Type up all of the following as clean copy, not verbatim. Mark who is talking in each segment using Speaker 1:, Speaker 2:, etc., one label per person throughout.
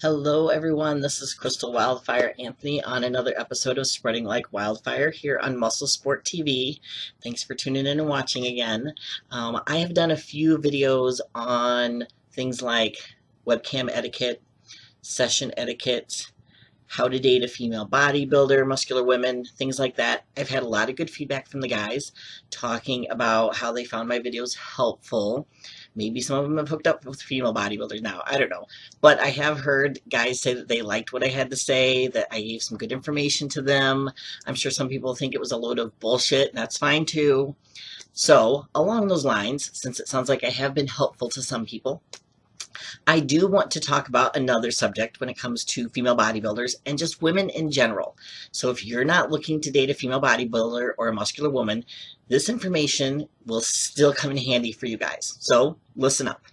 Speaker 1: Hello everyone, this is Crystal Wildfire Anthony on another episode of Spreading Like Wildfire here on Muscle Sport TV. Thanks for tuning in and watching again. I have done a few videos on things like webcam etiquette, session etiquette, how to date a female bodybuilder, muscular women, things like that. I've had a lot of good feedback from the guys talking about how they found my videos helpful. Maybe some of them have hooked up with female bodybuilders now. I don't know. But I have heard guys say that they liked what I had to say, that I gave some good information to them. I'm sure some people think it was a load of bullshit, and that's fine too. So, along those lines, since it sounds like I have been helpful to some people, I do want to talk about another subject when it comes to female bodybuilders and just women in general. So if you're not looking to date a female bodybuilder or a muscular woman, this information will still come in handy for you guys. So listen up.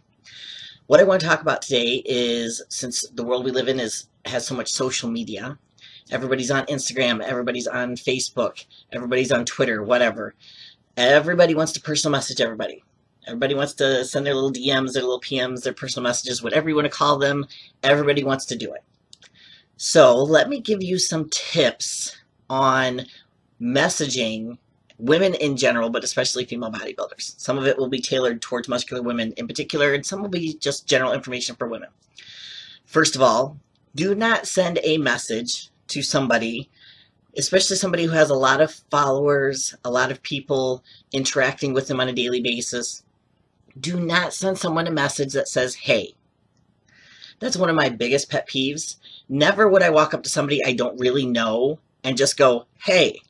Speaker 1: What I want to talk about today is, since the world we live in has so much social media, everybody's on Instagram, everybody's on Facebook, everybody's on Twitter, whatever. Everybody wants to personal message everybody. Everybody wants to send their little DMs, their little PMs, their personal messages, whatever you want to call them. Everybody wants to do it. So let me give you some tips on messaging women in general, but especially female bodybuilders. Some of it will be tailored towards muscular women in particular, and some will be just general information for women. First of all, do not send a message to somebody, especially somebody who has a lot of followers, a lot of people interacting with them on a daily basis. Do not send someone a message that says, hey. That's one of my biggest pet peeves. Never would I walk up to somebody I don't really know and just go, hey.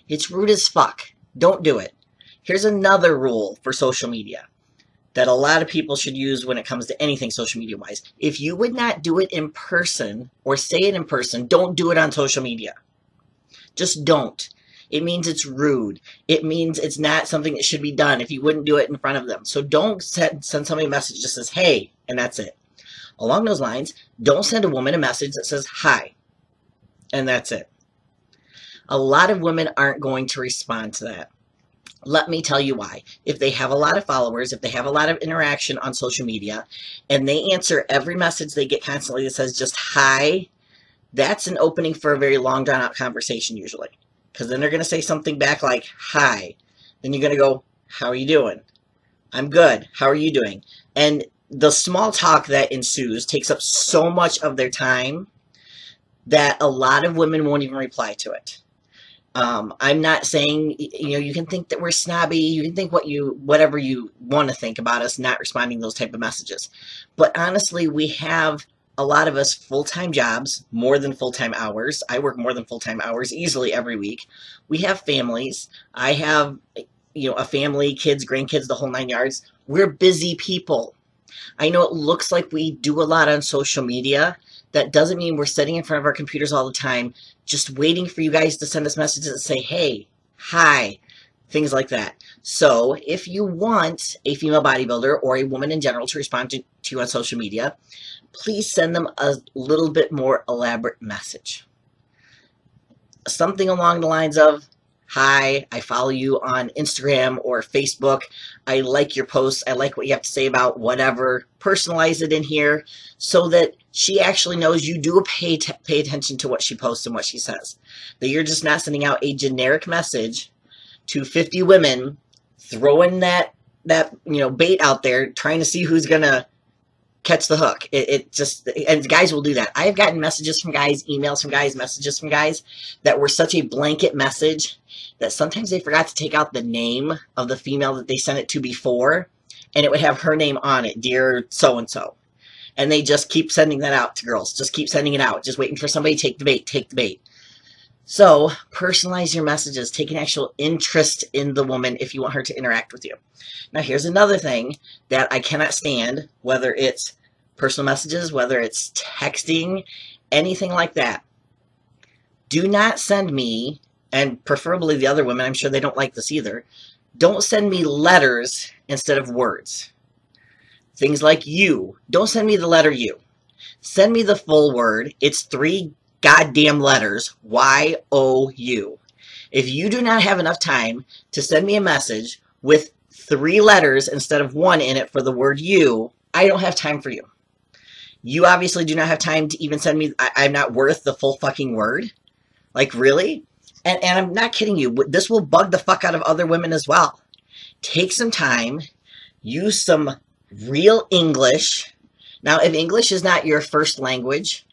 Speaker 1: It's rude as fuck. Don't do it. Here's another rule for social media that a lot of people should use when it comes to anything social media wise. If you would not do it in person or say it in person, don't do it on social media. Just don't. It means it's rude. It means it's not something that should be done if you wouldn't do it in front of them. So don't send somebody a message that just says, hey, and that's it. Along those lines, don't send a woman a message that says, hi, and that's it. A lot of women aren't going to respond to that. Let me tell you why. If they have a lot of followers, if they have a lot of interaction on social media, and they answer every message they get constantly that says just hi, that's an opening for a very long, drawn-out conversation usually. Because then they're going to say something back like, hi. Then you're going to go, how are you doing? I'm good. How are you doing? And the small talk that ensues takes up so much of their time that a lot of women won't even reply to it. I'm not saying, you can think that we're snobby. You can think whatever you want to think about us not responding to those type of messages. But honestly, we have a lot of us full-time jobs, more than full-time hours. I work more than full-time hours easily every week. We have families. I have, a family, kids, grandkids, the whole 9 yards. We're busy people. I know it looks like we do a lot on social media. That doesn't mean we're sitting in front of our computers all the time, just waiting for you guys to send us messages that say, hey, hi, things like that. So if you want a female bodybuilder or a woman in general to respond to you on social media, please send them a little bit more elaborate message. Something along the lines of, hi, I follow you on Instagram or Facebook. I like your posts. I like what you have to say about whatever. Personalize it in here so that she actually knows you do pay attention to what she posts and what she says. That you're just not sending out a generic message to 50 women, throwing that bait out there, trying to see who's going to catch the hook. And guys will do that. I have gotten messages from guys, emails from guys, messages from guys that were such a blanket message that sometimes they forgot to take out the name of the female that they sent it to before, and it would have her name on it, dear so-and-so. And they just keep sending that out to girls. Just keep sending it out. Just waiting for somebody to take the bait, take the bait. So personalize your messages. Take an actual interest in the woman if you want her to interact with you. Now here's another thing that I cannot stand, whether it's personal messages, whether it's texting, anything like that. Do not send me, and preferably the other women, I'm sure they don't like this either, don't send me letters instead of words. Things like you. Don't send me the letter U. Send me the full word. It's 3 goddamn letters, Y-O-U. If you do not have enough time to send me a message with 3 letters instead of 1 in it for the word you, I don't have time for you. You obviously do not have time to even send me, I'm not worth the full fucking word. Like, really? And I'm not kidding you. This will bug the fuck out of other women as well. Take some time. Use some real English. Now, if English is not your first language,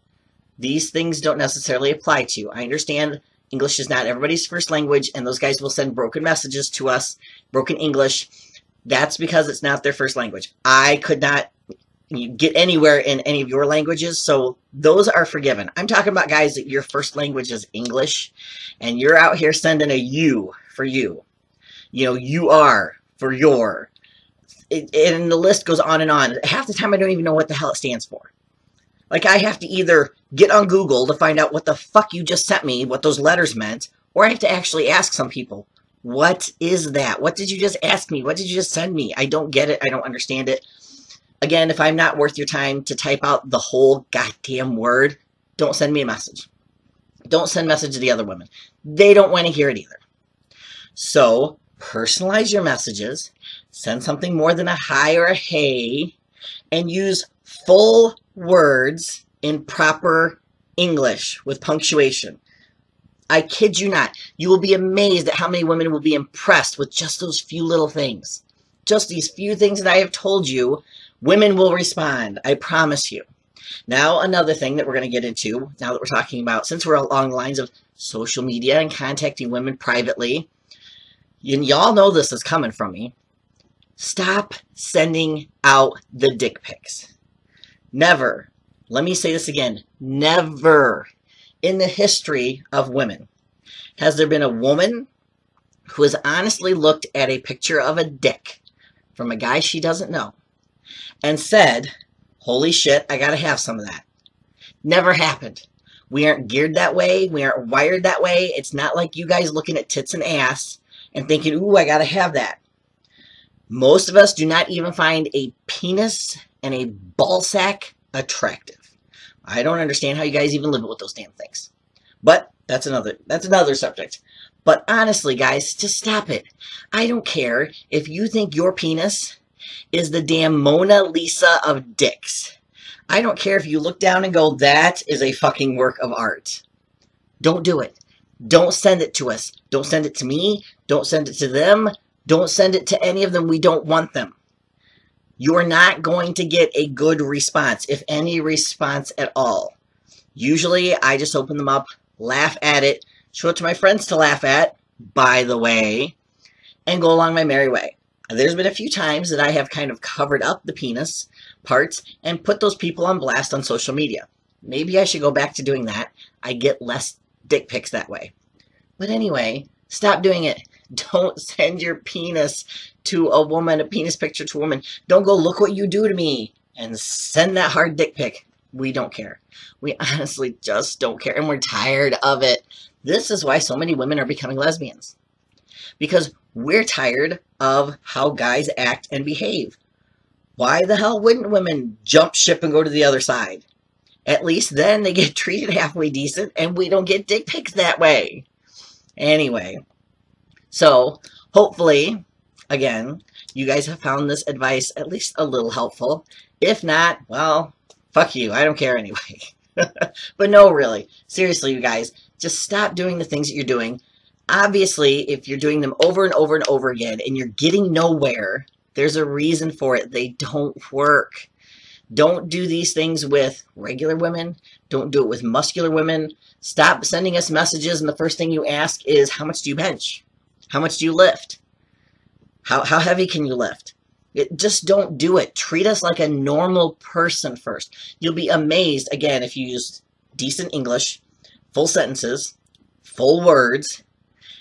Speaker 1: these things don't necessarily apply to you. I understand English is not everybody's first language, and those guys will send broken messages to us, broken English. That's because it's not their first language. I could not get anywhere in any of your languages, so those are forgiven. I'm talking about guys that your first language is English, and you're out here sending a you for you. You know, you are for your. And the list goes on and on. Half the time I don't even know what the hell it stands for. Like, I have to either get on Google to find out what the fuck you just sent me, what those letters meant, or I have to actually ask some people, what is that? What did you just ask me? What did you just send me? I don't get it. I don't understand it. Again, if I'm not worth your time to type out the whole goddamn word, don't send me a message. Don't send a message to the other women. They don't want to hear it either. So, personalize your messages. Send something more than a hi or a hey. And use full words in proper English with punctuation. I kid you not. You will be amazed at how many women will be impressed with just those few little things. Just these few things that I have told you, women will respond. I promise you. Now, another thing that we're going to get into, now that we're talking about, since we're along the lines of social media and contacting women privately, and y'all know this is coming from me, stop sending out the dick pics. Never, let me say this again, never in the history of women has there been a woman who has honestly looked at a picture of a dick from a guy she doesn't know and said, holy shit, I gotta have some of that. Never happened. We aren't geared that way. We aren't wired that way. It's not like you guys looking at tits and ass and thinking, ooh, I gotta have that. Most of us do not even find a penis and a ball sack attractive. I don't understand how you guys even live with those damn things. But that's another subject. But honestly, guys, just stop it. I don't care if you think your penis is the damn Mona Lisa of dicks. I don't care if you look down and go, that is a fucking work of art. Don't do it. Don't send it to us. Don't send it to me. Don't send it to them. Don't send it to any of them. We don't want them. You're not going to get a good response, if any response at all. Usually, I just open them up, laugh at it, show it to my friends to laugh at, by the way, and go along my merry way. There's been a few times that I have kind of covered up the penis parts and put those people on blast on social media. Maybe I should go back to doing that. I get less dick pics that way. But anyway, stop doing it. Don't send your penis to a woman, a penis picture to a woman. Don't go, look what you do to me, and send that hard dick pic. We don't care. We honestly just don't care, and we're tired of it. This is why so many women are becoming lesbians. Because we're tired of how guys act and behave. Why the hell wouldn't women jump ship and go to the other side? At least then they get treated halfway decent, and we don't get dick pics that way. Anyway, so hopefully, again, you guys have found this advice at least a little helpful. If not, well, fuck you. I don't care anyway. But no, really. Seriously, you guys, just stop doing the things that you're doing. Obviously, if you're doing them over and over and over again and you're getting nowhere, there's a reason for it. They don't work. Don't do these things with regular women. Don't do it with muscular women. Stop sending us messages and the first thing you ask is, how much do you bench? How much do you lift? How heavy can you lift? Just don't do it. Treat us like a normal person first. You'll be amazed, again, if you use decent English, full sentences, full words,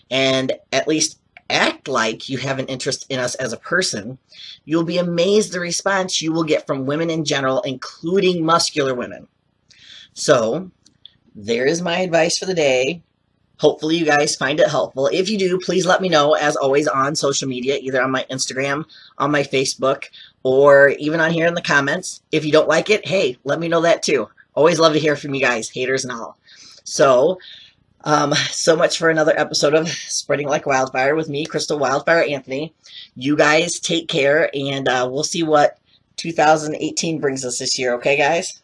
Speaker 1: and at least act like you have an interest in us as a person. You'll be amazed the response you will get from women in general, including muscular women. So, there is my advice for the day. Hopefully you guys find it helpful. If you do, please let me know, as always, on social media, either on my Instagram, on my Facebook, or even on here in the comments. If you don't like it, hey, let me know that too. Always love to hear from you guys, haters and all. So much for another episode of Spreading Like Wildfire with me, Crystal Wildfire Anthony. You guys take care, and we'll see what 2018 brings us this year, okay, guys?